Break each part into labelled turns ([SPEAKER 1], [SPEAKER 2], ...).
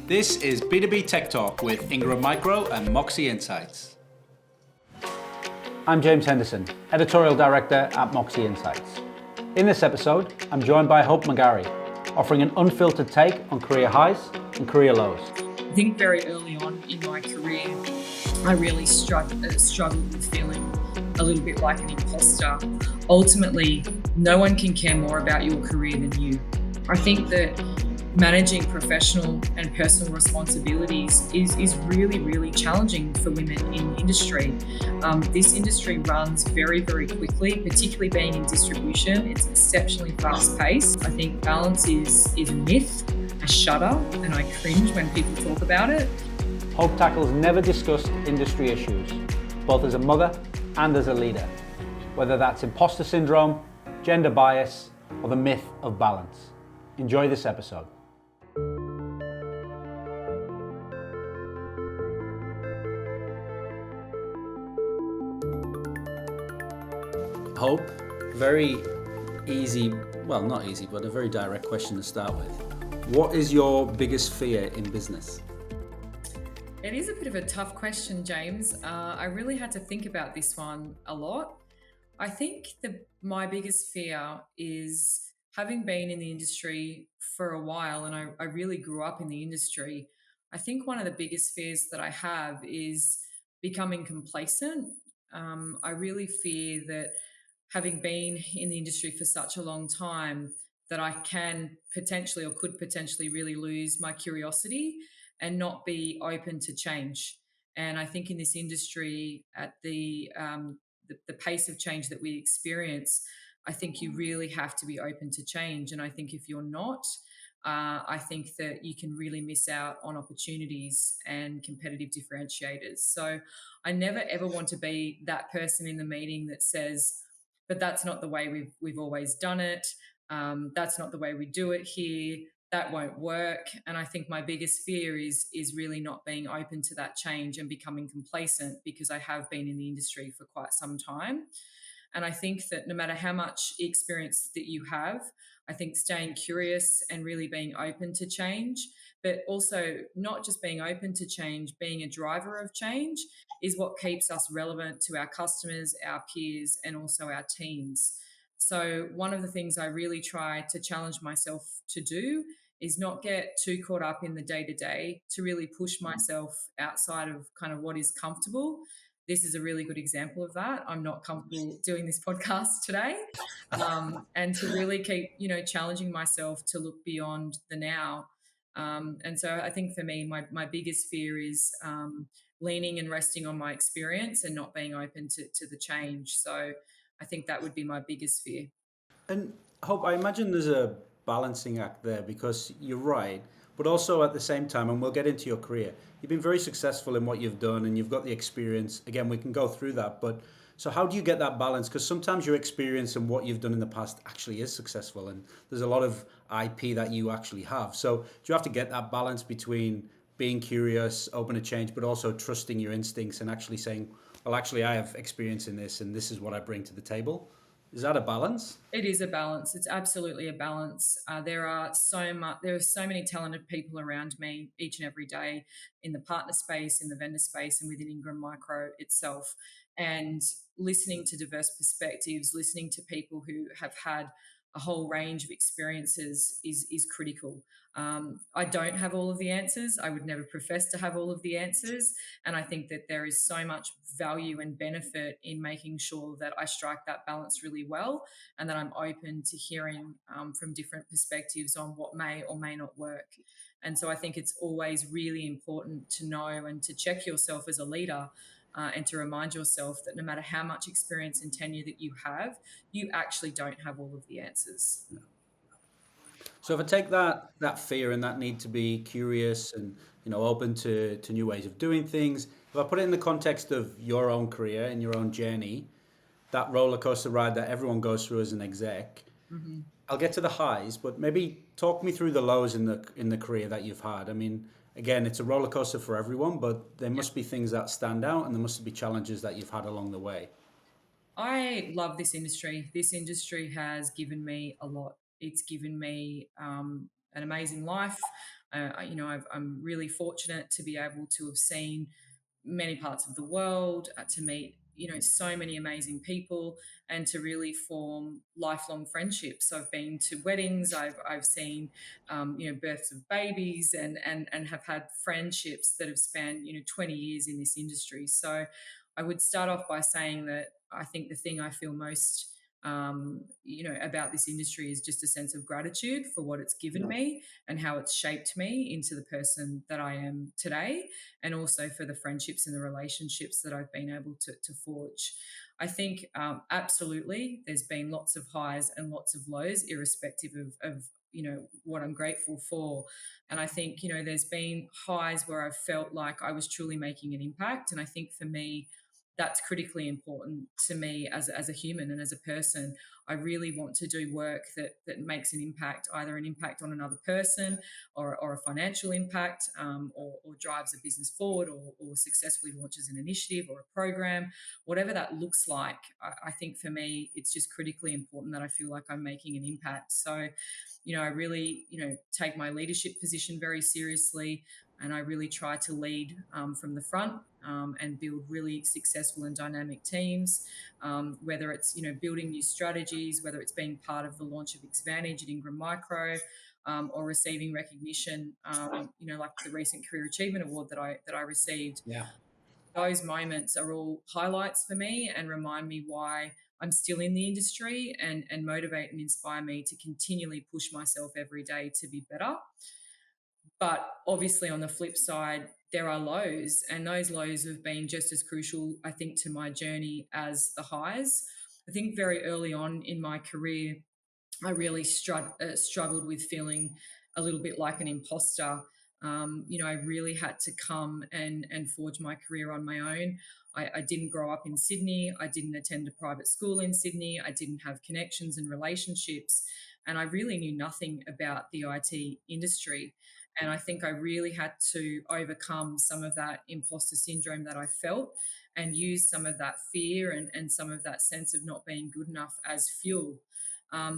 [SPEAKER 1] This is B2B Tech Talk with Ingram Micro and Moxie Insights.
[SPEAKER 2] I'm James Henderson, Editorial Director at Moxie Insights. In this episode, I'm joined by Hope McGarry, offering an unfiltered take on career highs and career lows.
[SPEAKER 3] I think very early on in my career, I really struggled with feeling a little bit like an imposter. Ultimately, no one can care more about your career than you. I think that managing professional and personal responsibilities is really, really challenging for women in the industry. This industry runs very, very quickly, particularly being in distribution. It's exceptionally fast paced. I think balance is a myth. I shudder and I cringe when people talk about it.
[SPEAKER 2] Hope tackles never discussed industry issues, both as a mother and as a leader, whether that's imposter syndrome, gender bias, or the myth of balance. Enjoy this episode.
[SPEAKER 1] Hope, very easy, well, not easy, but a very direct question to start with. What is your biggest fear in business?
[SPEAKER 3] It is a bit of a tough question, James. I really had to think about this one a lot. I think my biggest fear is having been in the industry for a while, and I really grew up in the industry. I think one of the biggest fears that I have is becoming complacent. I really fear that having been in the industry for such a long time, that I can potentially or could potentially really lose my curiosity and not be open to change. And I think in this industry, at the pace of change that we experience, I think you really have to be open to change. And I think if you're not, I think that you can really miss out on opportunities and competitive differentiators. So I never ever want to be that person in the meeting that says, but that's not the way we've always done it. That's not the way we do it here. That won't work. And I think my biggest fear is really not being open to that change and becoming complacent, because I have been in the industry for quite some time. And I think that no matter how much experience that you have, I think staying curious and really being open to change, but also not just being open to change, being a driver of change is what keeps us relevant to our customers, our peers, and also our teams. So one of the things I really try to challenge myself to do is not get too caught up in the day-to-day, to really push myself outside of kind of what is comfortable. This is a really good example of that. I'm not comfortable doing this podcast today. And to really keep, challenging myself to look beyond the now. And so I think for me, my biggest fear is leaning and resting on my experience and not being open to the change. So I think that would be my biggest fear.
[SPEAKER 1] And Hope, I imagine there's a balancing act there, because you're right, but also at the same time, and we'll get into your career, you've been very successful in what you've done and you've got the experience. Again, we can go through that, but so how do you get that balance? Because sometimes your experience and what you've done in the past actually is successful, and there's a lot of IP that you actually have. So do you have to get that balance between being curious, open to change, but also trusting your instincts and actually saying, well, actually, I have experience in this and this is what I bring to the table? Is that a balance?
[SPEAKER 3] It is a balance. It's absolutely a balance. There are so many talented people around me each and every day in the partner space, in the vendor space, and within Ingram Micro itself. And listening to diverse perspectives, listening to people who have had a whole range of experiences is critical. I don't have all of the answers. I would never profess to have all of the answers. And I think that there is so much value and benefit in making sure that I strike that balance really well, and that I'm open to hearing from different perspectives on what may or may not work. And so I think it's always really important to know and to check yourself as a leader, and to remind yourself that no matter how much experience and tenure that you have, you actually don't have all of the answers.
[SPEAKER 1] So if I take that fear and that need to be curious and open to new ways of doing things, if I put it in the context of your own career and your own journey, that roller coaster ride that everyone goes through as an exec,
[SPEAKER 3] Mm-hmm.
[SPEAKER 1] I'll get to the highs, but maybe talk me through the lows in the career that you've had. I mean, again, it's a roller coaster for everyone, but there must be things that stand out and there must be challenges that you've had along the way.
[SPEAKER 3] I love this industry. This industry has given me a lot. It's given me an amazing life. I'm really fortunate to be able to have seen many parts of the world, to meet so many amazing people, and to really form lifelong friendships. I've been to weddings, I've seen births of babies, and have had friendships that have spanned 20 years in this industry. So I would start off by saying that I think the thing I feel most about this industry is just a sense of gratitude for what it's given me and how it's shaped me into the person that I am today, and also for the friendships and the relationships that I've been able to forge. I think absolutely there's been lots of highs and lots of lows, irrespective of what I'm grateful for. And I think there's been highs where I've felt like I was truly making an impact, and I think for me that's critically important to me as a human and as a person. I really want to do work that makes an impact, either an impact on another person, or a financial impact, or drives a business forward, or successfully launches an initiative or a program, whatever that looks like. I think for me, it's just critically important that I feel like I'm making an impact. So, I really, take my leadership position very seriously, and I really try to lead from the front, and build really successful and dynamic teams. Whether it's building new strategies, whether it's being part of the launch of Xvantage at Ingram Micro, or receiving recognition, like the recent Career Achievement Award that I received.
[SPEAKER 1] Yeah.
[SPEAKER 3] Those moments are all highlights for me and remind me why I'm still in the industry, and motivate and inspire me to continually push myself every day to be better. But obviously, on the flip side, there are lows, and those lows have been just as crucial, I think, to my journey as the highs. I think very early on in my career, I really struggled with feeling a little bit like an imposter. I really had to come and forge my career on my own. I didn't grow up in Sydney. I didn't attend a private school in Sydney. I didn't have connections and relationships. And I really knew nothing about the IT industry. And I think I really had to overcome some of that imposter syndrome that I felt, and use some of that fear and some of that sense of not being good enough as fuel.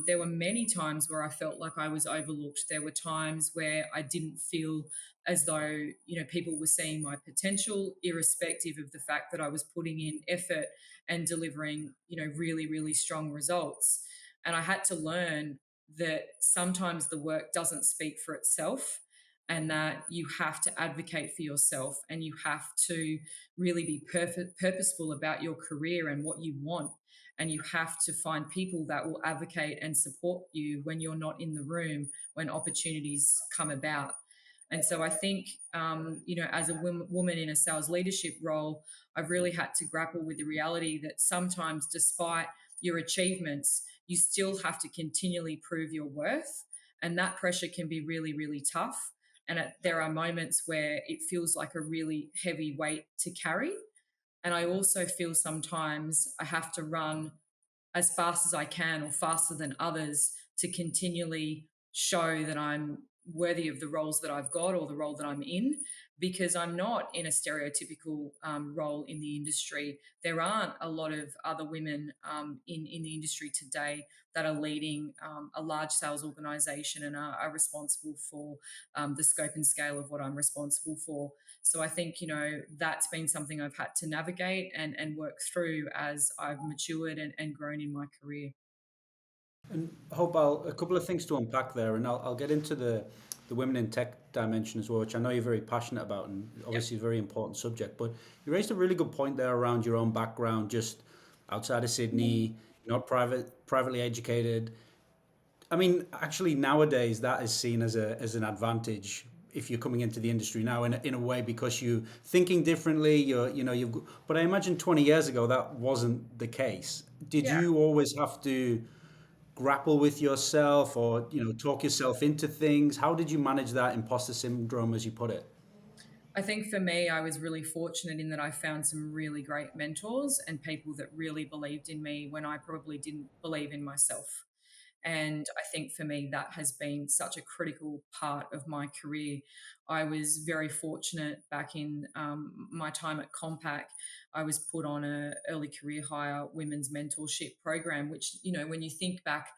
[SPEAKER 3] There were many times where I felt like I was overlooked. There were times where I didn't feel as though people were seeing my potential, irrespective of the fact that I was putting in effort and delivering really, really strong results. And I had to learn that sometimes the work doesn't speak for itself, and that you have to advocate for yourself, and you have to really be purposeful about your career and what you want, and you have to find people that will advocate and support you when you're not in the room, when opportunities come about. And so I think, as a woman in a sales leadership role, I've really had to grapple with the reality that sometimes, despite your achievements, you still have to continually prove your worth. And that pressure can be really, really tough. And there are moments where it feels like a really heavy weight to carry. And I also feel sometimes I have to run as fast as I can, or faster than others, to continually show that I'm worthy of the roles that I've got, or the role that I'm in, because I'm not in a stereotypical role in the industry. There aren't a lot of other women in the industry today that are leading a large sales organization, and are responsible for the scope and scale of what I'm responsible for. So I think, that's been something I've had to navigate and work through as I've matured and grown in my career.
[SPEAKER 1] And Hope, a couple of things to unpack there, and I'll get into the women in tech dimension as well, which I know you're very passionate about, and obviously a very important subject. But you raised a really good point there around your own background, just outside of Sydney, not privately educated. I mean, actually, nowadays that is seen as an advantage if you're coming into the industry now in a way, because you're thinking differently. But I imagine 20 years ago that wasn't the case. Did
[SPEAKER 3] Yeah.
[SPEAKER 1] you always have to grapple with yourself, or talk yourself into things? How did you manage that imposter syndrome, as you put it?
[SPEAKER 3] I think for me, I was really fortunate in that I found some really great mentors and people that really believed in me when I probably didn't believe in myself. And I think for me, that has been such a critical part of my career. I was very fortunate back in my time at Compaq. I was put on a early career hire women's mentorship program, which, when you think back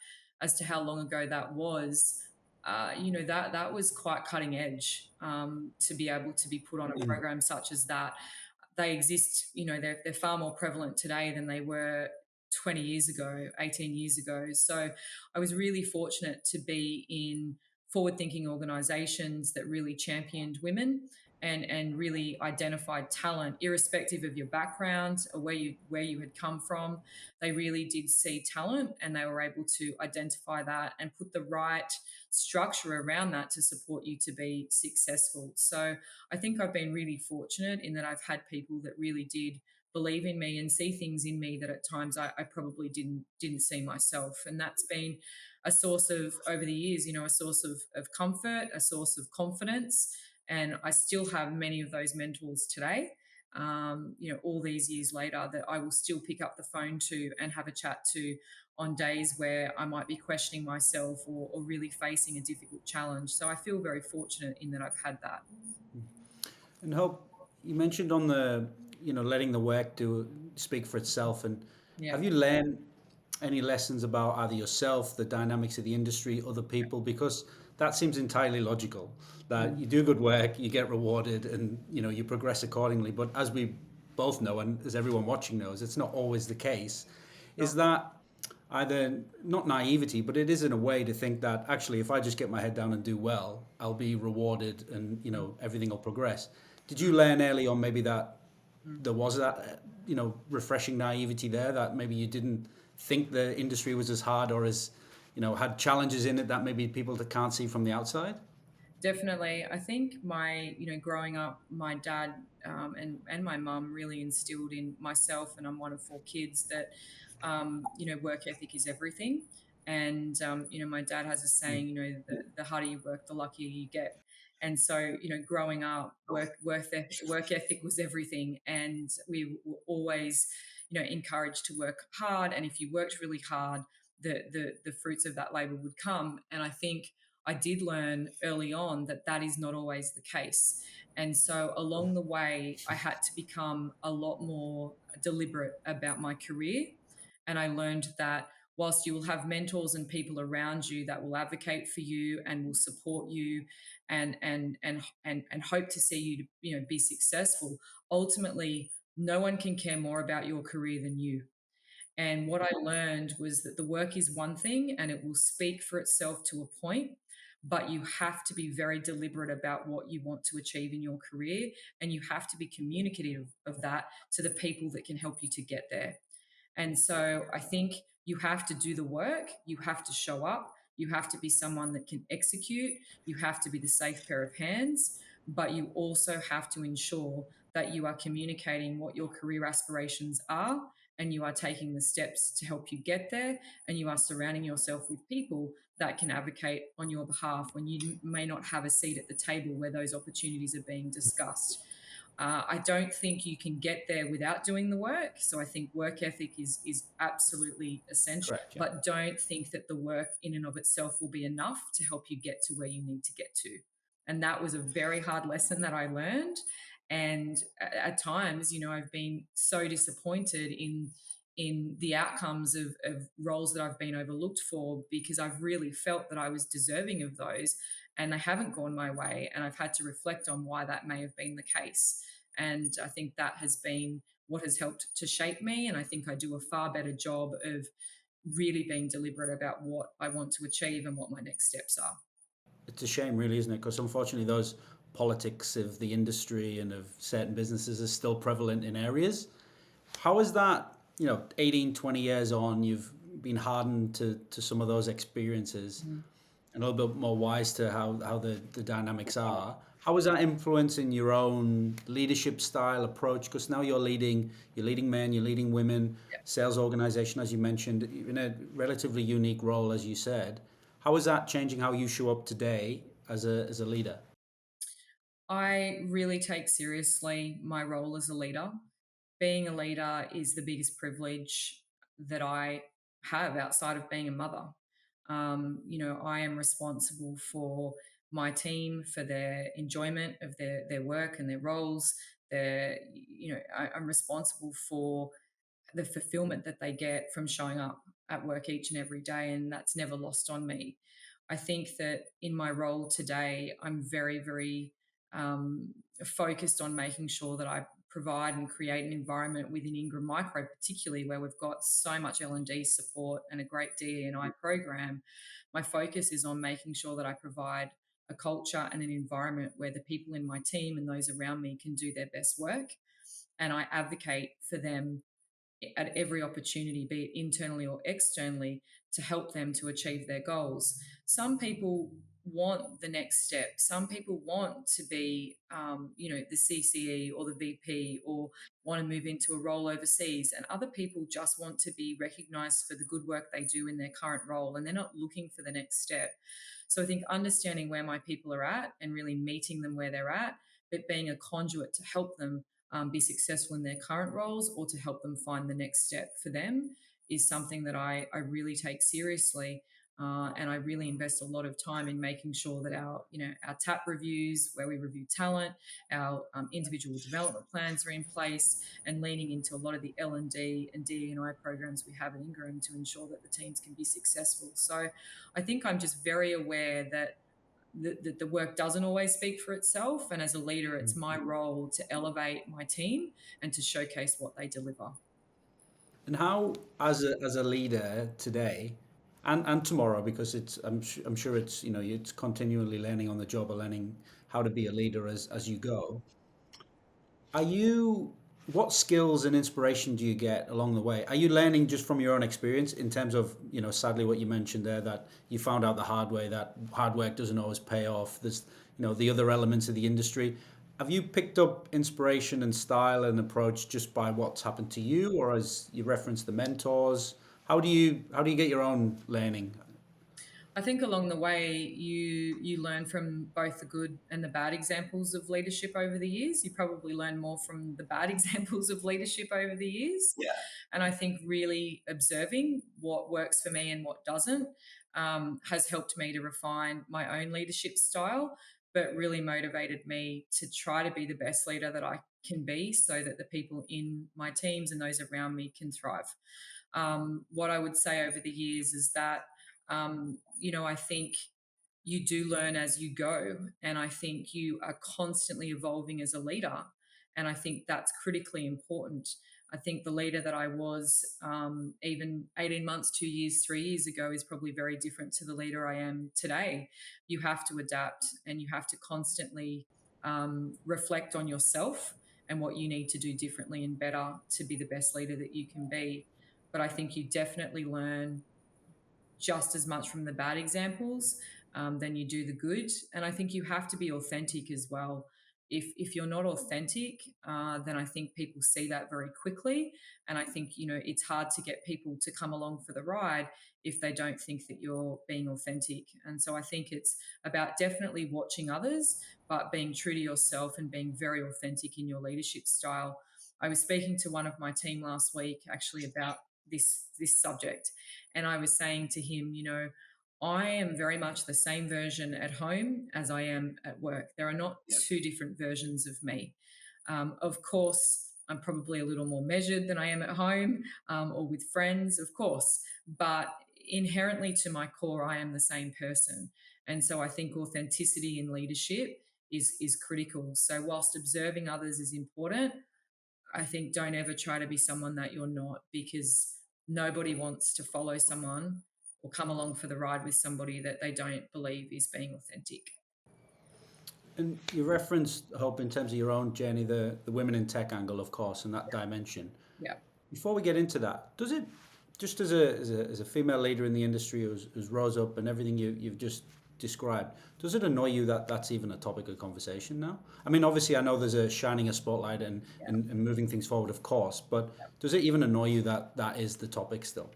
[SPEAKER 3] as to how long ago that was, that was quite cutting edge, to be able to be put on a program such as that. They exist, they're far more prevalent today than they were 20 years ago, 18 years ago. So I was really fortunate to be in forward thinking organizations that really championed women and really identified talent irrespective of your background or where you had come from. They really did see talent, and they were able to identify that and put the right structure around that to support you to be successful. So I think I've been really fortunate in that I've had people that really did believe in me and see things in me that at times I probably didn't see myself. And that's been a source of, over the years, a source of comfort, a source of confidence. And I still have many of those mentors today, all these years later, that I will still pick up the phone to and have a chat to on days where I might be questioning myself or really facing a difficult challenge. So I feel very fortunate in that I've had that.
[SPEAKER 1] And Hope, you mentioned on the, letting the work do speak for itself. And
[SPEAKER 3] Yeah.
[SPEAKER 1] have you learned any lessons about either yourself, the dynamics of the industry, other people? Because that seems entirely logical. That you do good work, you get rewarded, and you progress accordingly. But as we both know, and as everyone watching knows, it's not always the case. Is that either not naivety, but it is in a way to think that actually, if I just get my head down and do well, I'll be rewarded, and everything will progress. Did you learn early on maybe that there was that refreshing naivety there, that maybe you didn't think the industry was as hard or as had challenges in it that maybe people that can't see from the outside?
[SPEAKER 3] Definitely. I think growing up, my dad and my mum really instilled in myself, and I'm one of four kids, that, work ethic is everything. And, my dad has a saying, the harder you work, the luckier you get. And so, growing up, work ethic was everything. And we were always, encouraged to work hard. And if you worked really hard, the fruits of that labor would come. And I think I did learn early on that that is not always the case. And so along the way, I had to become a lot more deliberate about my career. And I learned that whilst you will have mentors and people around you that will advocate for you and will support you and hope to see you to, be successful, ultimately no one can care more about your career than you. And what I learned was that the work is one thing and it will speak for itself to a point, but you have to be very deliberate about what you want to achieve in your career. And you have to be communicative of that to the people that can help you to get there. And so I think you have to do the work, you have to show up, you have to be someone that can execute, you have to be the safe pair of hands, but you also have to ensure that you are communicating what your career aspirations are and you are taking the steps to help you get there, and you are surrounding yourself with people that can advocate on your behalf when you may not have a seat at the table where those opportunities are being discussed. I don't think you can get there without doing the work. So I think work ethic is absolutely essential,
[SPEAKER 1] Correct. Yeah.
[SPEAKER 3] but don't think that the work in and of itself will be enough to help you get to where you need to get to. And that was a very hard lesson that I learned. And at times, I've been so disappointed in the outcomes of roles that I've been overlooked for, because I've really felt that I was deserving of those and they haven't gone my way. And I've had to reflect on why that may have been the case. And I think that has been what has helped to shape me. And I think I do a far better job of really being deliberate about what I want to achieve and what my next steps are.
[SPEAKER 1] It's a shame, really, isn't it? Because unfortunately, those politics of the industry and of certain businesses are still prevalent in areas. How is that, 18, 20 years on, you've been hardened to some of those experiences and a little bit more wise to how the dynamics are. How is that influencing your own leadership style approach? Because now you're leading men, you're leading women, sales organization, as you mentioned, in a relatively unique role, as you said. How is that changing how you show up today as a leader?
[SPEAKER 3] I really take seriously my role as a leader. Being a leader is the biggest privilege that I have outside of being a mother. I am responsible for my team, for their enjoyment of their work and their roles. I'm responsible for the fulfillment that they get from showing up at work each and every day, and that's never lost on me. I think that in my role today, I'm very, very um, focused on making sure that I provide and create an environment within Ingram Micro, particularly where we've got so much L&D support and a great DE&I program. My focus is on making sure that I provide a culture and an environment where the people in my team and those around me can do their best work. And I advocate for them at every opportunity, be it internally or externally, to help them to achieve their goals. Some people want the next step. Some people want to be, the CCE or the VP, or want to move into a role overseas. And other people just want to be recognized for the good work they do in their current role, and they're not looking for the next step. So I think understanding where my people are at and really meeting them where they're at, but being a conduit to help them be successful in their current roles or to help them find the next step for them is something that I really take seriously. And I really invest a lot of time in making sure that our TAP reviews, where we review talent, our individual development plans are in place, and leaning into a lot of the L&D and DE&I programs we have at Ingram to ensure that the teams can be successful. So I think I'm just very aware that the work doesn't always speak for itself. And as a leader, it's my role to elevate my team and to showcase what they deliver.
[SPEAKER 1] And how, as a leader today, and tomorrow, because I'm sure it's it's continually learning on the job or learning how to be a leader as you go. Are you What skills and inspiration do you get along the way? Are you learning just from your own experience in terms of, sadly what you mentioned there, that you found out the hard way that hard work doesn't always pay off. There's, the other elements of the industry. Have you picked up inspiration and style and approach just by what's happened to you, or as you referenced the mentors? How do you get your own learning?
[SPEAKER 3] I think along the way, you learn from both the good and the bad examples of leadership over the years. You probably learn more from the bad examples of leadership over the years.
[SPEAKER 1] Yeah.
[SPEAKER 3] And I think really observing what works for me and what doesn't has helped me to refine my own leadership style, but really motivated me to try to be the best leader that I can be, so that the people in my teams and those around me can thrive. What I would say over the years is that I think you do learn as you go. And I think you are constantly evolving as a leader. And I think that's critically important. I think the leader that I was even 18 months, 2 years, 3 years ago is probably very different to the leader I am today. You have to adapt, and you have to constantly reflect on yourself and what you need to do differently and better to be the best leader that you can be. But I think you definitely learn just as much from the bad examples than you do the good. And I think you have to be authentic as well. If you're not authentic, then I think people see that very quickly. And I think, it's hard to get people to come along for the ride if they don't think that you're being authentic. And so I think it's about definitely watching others, but being true to yourself and being very authentic in your leadership style. I was speaking to one of my team last week actually about this subject, and I was saying to him, I am very much the same version at home as I am at work. There are not two different versions of me. Of course, I'm probably a little more measured than I am at home or with friends, of course, but inherently to my core, I am the same person. And so I think authenticity in leadership is critical. So whilst observing others is important, I think don't ever try to be someone that you're not, because nobody wants to follow someone or come along for the ride with somebody that they don't believe is being authentic.
[SPEAKER 1] And you referenced, Hope, in terms of your own journey, the women in tech angle, of course, and that dimension.
[SPEAKER 3] Yeah.
[SPEAKER 1] Before we get into that, does it, just as a female leader in the industry who's rose up and everything you've just described, does it annoy you that that's even a topic of conversation now? I mean, obviously, I know there's a shining a spotlight and moving things forward, of course, but does it even annoy you that that is the topic still?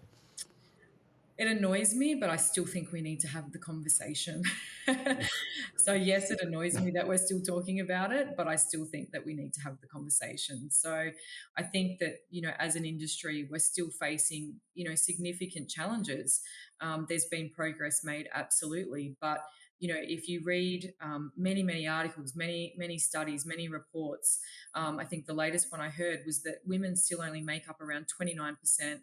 [SPEAKER 3] It annoys me, but I still think we need to have the conversation. So, yes, it annoys me that we're still talking about it, but I still think that we need to have the conversation. So, I think that, as an industry, we're still facing, significant challenges. There's been progress made, absolutely, but if you read many articles, many studies, many reports, I think the latest one I heard was that women still only make up around 29%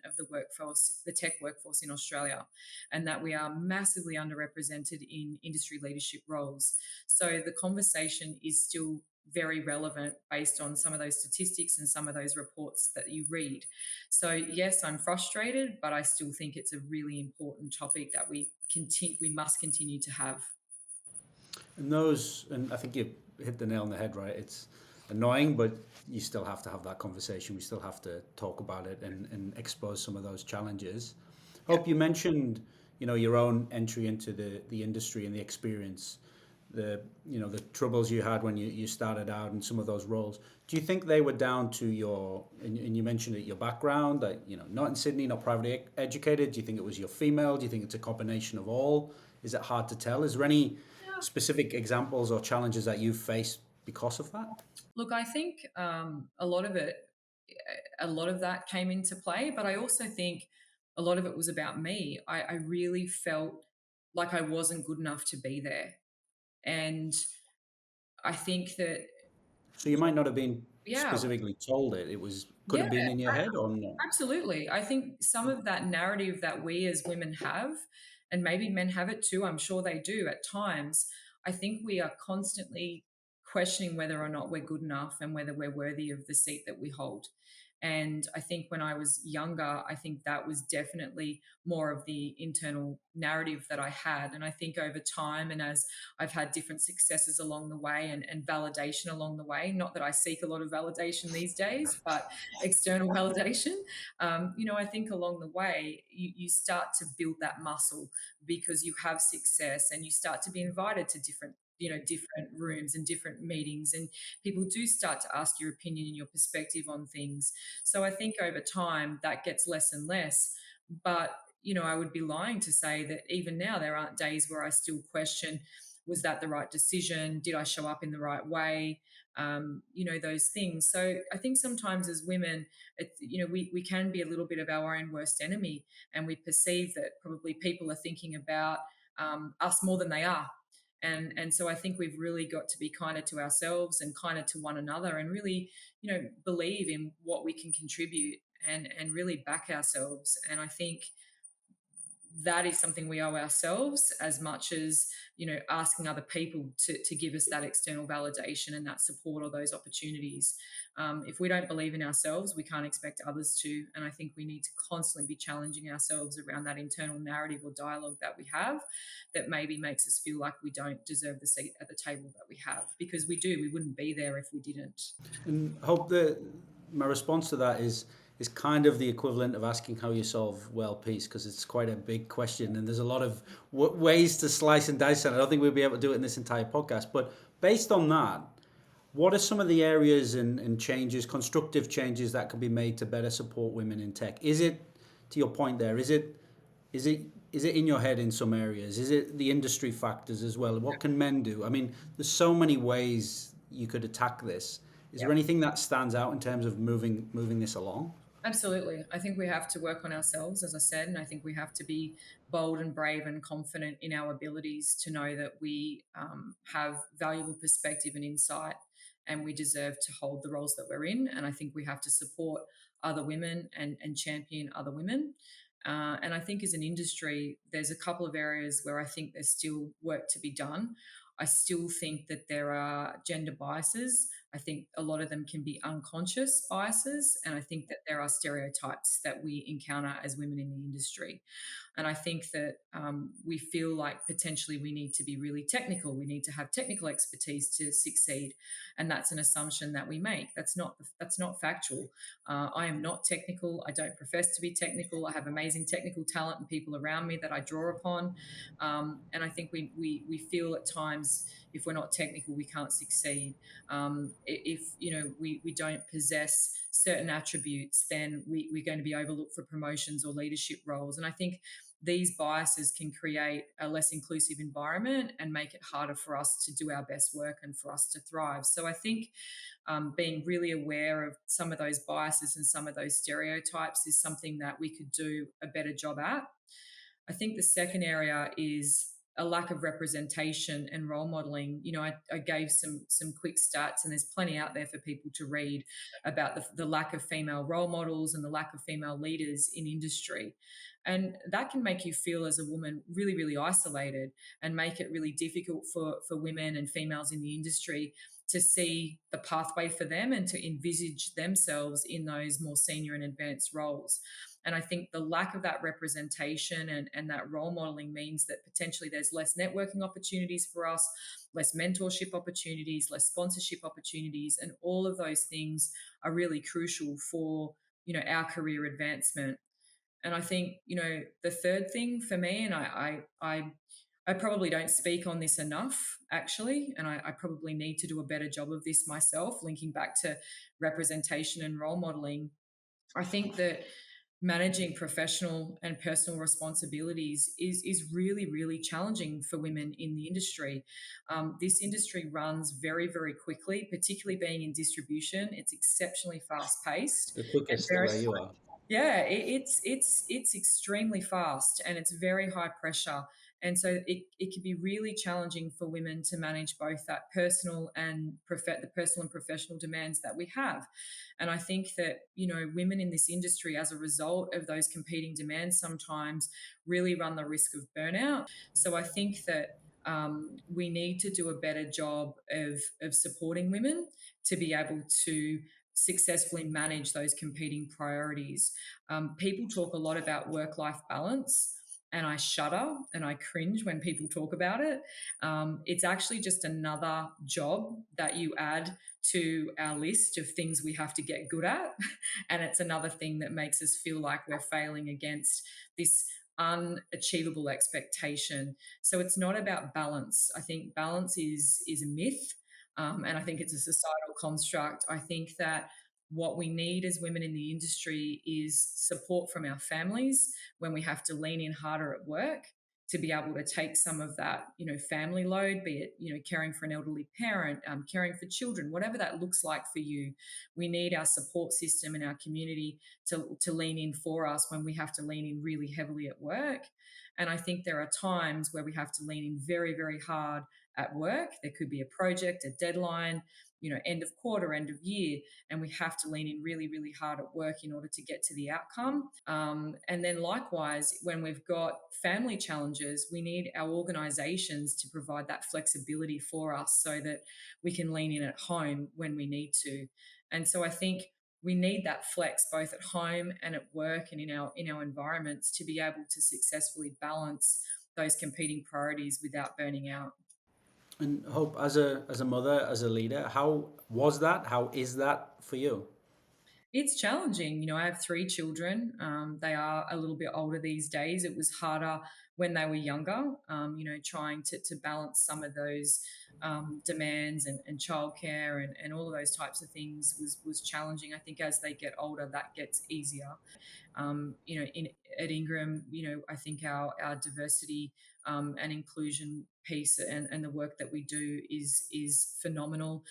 [SPEAKER 3] of the workforce, the tech workforce in Australia, and that we are massively underrepresented in industry leadership roles. So the conversation is still very relevant based on some of those statistics and some of those reports that you read. So yes, I'm frustrated, but I still think it's a really important topic that we must continue to have.
[SPEAKER 1] And I think you hit the nail on the head, right? It's annoying, but you still have to have that conversation. We still have to talk about it and expose some of those challenges.
[SPEAKER 3] Yeah.
[SPEAKER 1] Hope, you mentioned, your own entry into the industry and the experience, the troubles you had when you started out and some of those roles. Do you think they were down to and you mentioned it, your background, that, not in Sydney, not privately educated? Do you think it was your female? Do you think it's a combination of all? Is it hard to tell? Is there any specific examples or challenges that you've faced because of that?
[SPEAKER 3] Look, I think a lot of that came into play, but I also think a lot of it was about me. I really felt like I wasn't good enough to be there. And I think that,
[SPEAKER 1] So you might not have been
[SPEAKER 3] yeah,
[SPEAKER 1] specifically told it. It was could
[SPEAKER 3] yeah,
[SPEAKER 1] have been in your head or not.
[SPEAKER 3] absolutely. I think some of that narrative that we as women have, and maybe men have it too, I'm sure they do at times, I think we are constantly questioning whether or not we're good enough and whether we're worthy of the seat that we hold. And I think when I was younger, I think that was definitely more of the internal narrative that I had. And I think over time, and as I've had different successes along the way and validation along the way, not that I seek a lot of validation these days, but external validation, I think along the way, you start to build that muscle because you have success and you start to be invited to different rooms and different meetings, and people do start to ask your opinion and your perspective on things. So I think over time that gets less and less. But, I would be lying to say that even now there aren't days where I still question, was that the right decision? Did I show up in the right way? Those things. So I think sometimes as women, we can be a little bit of our own worst enemy, and we perceive that probably people are thinking about us more than they are. And so I think we've really got to be kinder to ourselves and kinder to one another, and really, believe in what we can contribute, and really back ourselves. And I think that is something we owe ourselves as much as, asking other people to give us that external validation and that support or those opportunities. If we don't believe in ourselves, we can't expect others to. And I think we need to constantly be challenging ourselves around that internal narrative or dialogue that we have, that maybe makes us feel like we don't deserve the seat at the table that we have, because we do. We wouldn't be there if we didn't.
[SPEAKER 1] And Hope, that my response to that is kind of the equivalent of asking how you solve world peace, because it's quite a big question and there's a lot of ways to slice and dice it. I don't think we'll be able to do it in this entire podcast, but based on that, what are some of the areas and changes, constructive changes, that can be made to better support women in tech? Is it, to your point there, is it in your head in some areas? Is it the industry factors as well? What can men do? I mean, there's so many ways you could attack this. Is there
[SPEAKER 3] Yep.
[SPEAKER 1] anything that stands out in terms of moving this along?
[SPEAKER 3] Absolutely. I think we have to work on ourselves, as I said, and I think we have to be bold and brave and confident in our abilities to know that we have valuable perspective and insight, and we deserve to hold the roles that we're in. And I think we have to support other women and champion other women. And I think as an industry, there's a couple of areas where I think there's still work to be done. I still think that there are gender biases. I think a lot of them can be unconscious biases. And I think that there are stereotypes that we encounter as women in the industry. And I think that we feel like potentially we need to be really technical. We need to have technical expertise to succeed, and that's an assumption that we make. That's not factual. I am not technical. I don't profess to be technical. I have amazing technical talent and people around me that I draw upon. And I think we feel at times if we're not technical, we can't succeed. If we don't possess certain attributes, then we're going to be overlooked for promotions or leadership roles. And I think these biases can create a less inclusive environment and make it harder for us to do our best work and for us to thrive. So I think being really aware of some of those biases and some of those stereotypes is something that we could do a better job at. I think the second area is a lack of representation and role modeling. I gave some quick stats, and there's plenty out there for people to read about the lack of female role models and the lack of female leaders in industry. And that can make you feel as a woman really, really isolated and make it really difficult for women and females in the industry to see the pathway for them and to envisage themselves in those more senior and advanced roles. And I think the lack of that representation and that role modeling means that potentially there's less networking opportunities for us, less mentorship opportunities, less sponsorship opportunities, and all of those things are really crucial for our career advancement. And I think the third thing for me, and I probably don't speak on this enough, actually, and I probably need to do a better job of this myself, linking back to representation and role modeling. I think that managing professional and personal responsibilities is really, really challenging for women in the industry. This industry runs very, very quickly, particularly being in distribution. It's exceptionally fast paced
[SPEAKER 1] The
[SPEAKER 3] and
[SPEAKER 1] quickest
[SPEAKER 3] very,
[SPEAKER 1] where you are.
[SPEAKER 3] yeah, it's extremely fast and it's very high pressure. And so it can be really challenging for women to manage both that personal and the personal and professional demands that we have. And I think that, women in this industry, as a result of those competing demands, sometimes really run the risk of burnout. So I think that we need to do a better job of supporting women to be able to successfully manage those competing priorities. People talk a lot about work life balance. And I shudder and I cringe when people talk about it. It's actually just another job that you add to our list of things we have to get good at. And it's another thing that makes us feel like we're failing against this unachievable expectation. So it's not about balance. I think balance is a myth. And I think it's a societal construct. I think that what we need as women in the industry is support from our families when we have to lean in harder at work to be able to take some of that, family load, be it, caring for an elderly parent, caring for children, whatever that looks like for you. We need our support system and our community to lean in for us when we have to lean in really heavily at work. And I think there are times where we have to lean in very, very hard at work. There could be a project, a deadline, end of quarter, end of year, and we have to lean in really, really hard at work in order to get to the outcome. And then likewise, when we've got family challenges, we need our organisations to provide that flexibility for us so that we can lean in at home when we need to. And so I think we need that flex both at home and at work and in our environments to be able to successfully balance those competing priorities without burning out.
[SPEAKER 1] And Hope, as a mother, as a leader, how was that? How is that for you?
[SPEAKER 3] It's challenging. I have three children. They are a little bit older these days. It was harder when they were younger, trying to balance some of those demands and childcare and all of those types of things was challenging. I think as they get older, that gets easier. At Ingram, I think our diversity and inclusion piece and the work that we do is phenomenal.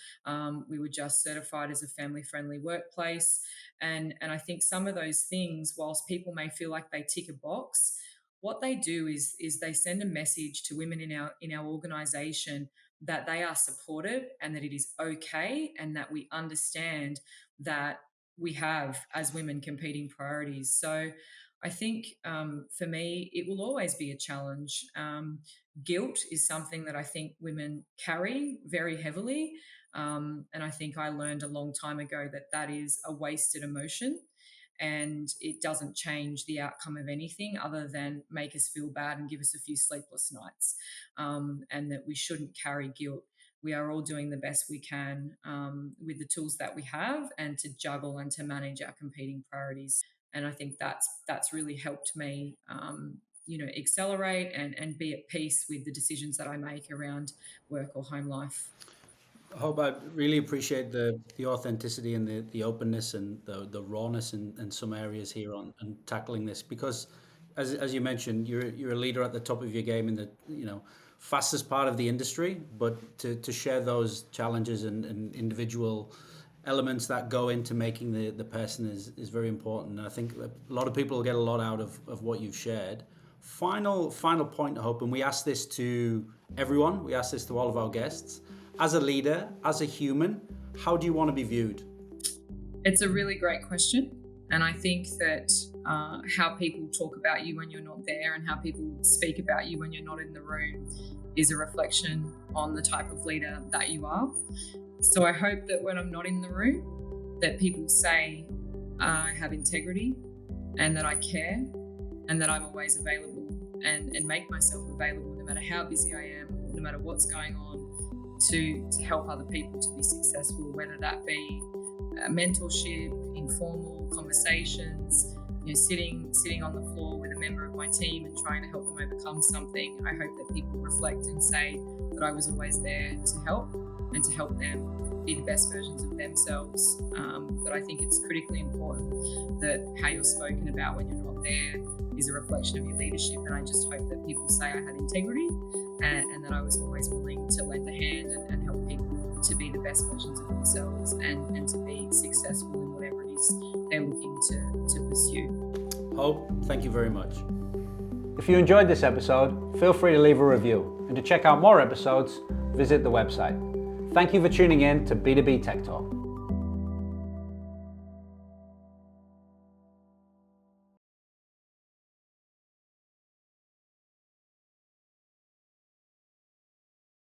[SPEAKER 3] We were just certified as a family friendly workplace, and I think some of those things, whilst people may feel like they tick a box, what they do is they send a message to women in our organisation that they are supported and that it is okay and that we understand that we have as women competing priorities. So I think for me, it will always be a challenge. Guilt is something that I think women carry very heavily. And I think I learned a long time ago that is a wasted emotion and it doesn't change the outcome of anything other than make us feel bad and give us a few sleepless nights, and that we shouldn't carry guilt. We are all doing the best we can with the tools that we have and to juggle and to manage our competing priorities. And I think that's really helped me, accelerate and be at peace with the decisions that I make around work or home life.
[SPEAKER 1] Hope, I really appreciate the authenticity and the openness and the rawness in some areas here on tackling this because as you mentioned, you're a leader at the top of your game in the fastest part of the industry, but to share those challenges and individual elements that go into making the person is very important. And I think a lot of people get a lot out of what you've shared. Final point, Hope, and we ask this to everyone. We ask this to all of our guests. As a leader, as a human, how do you want to be viewed?
[SPEAKER 3] It's a really great question. And I think that how people talk about you when you're not there and how people speak about you when you're not in the room is a reflection on the type of leader that you are. So I hope that when I'm not in the room, that people say I have integrity and that I care and that I'm always available and make myself available no matter how busy I am, no matter what's going on, to help other people to be successful, whether that be mentorship, informal conversations, sitting on the floor with a member of my team and trying to help them overcome something. I hope that people reflect and say that I was always there to help and to help them be the best versions of themselves. But I think it's critically important that how you're spoken about when you're not there is a reflection of your leadership. And I just hope that people say I had integrity and that I was always willing to lend a hand and help people to be the best versions of themselves and to be successful in whatever it is they're looking to pursue.
[SPEAKER 1] Hope, thank you very much.
[SPEAKER 2] If you enjoyed this episode, feel free to leave a review. And to check out more episodes, visit the website. Thank you for tuning in to B2B Tech Talk.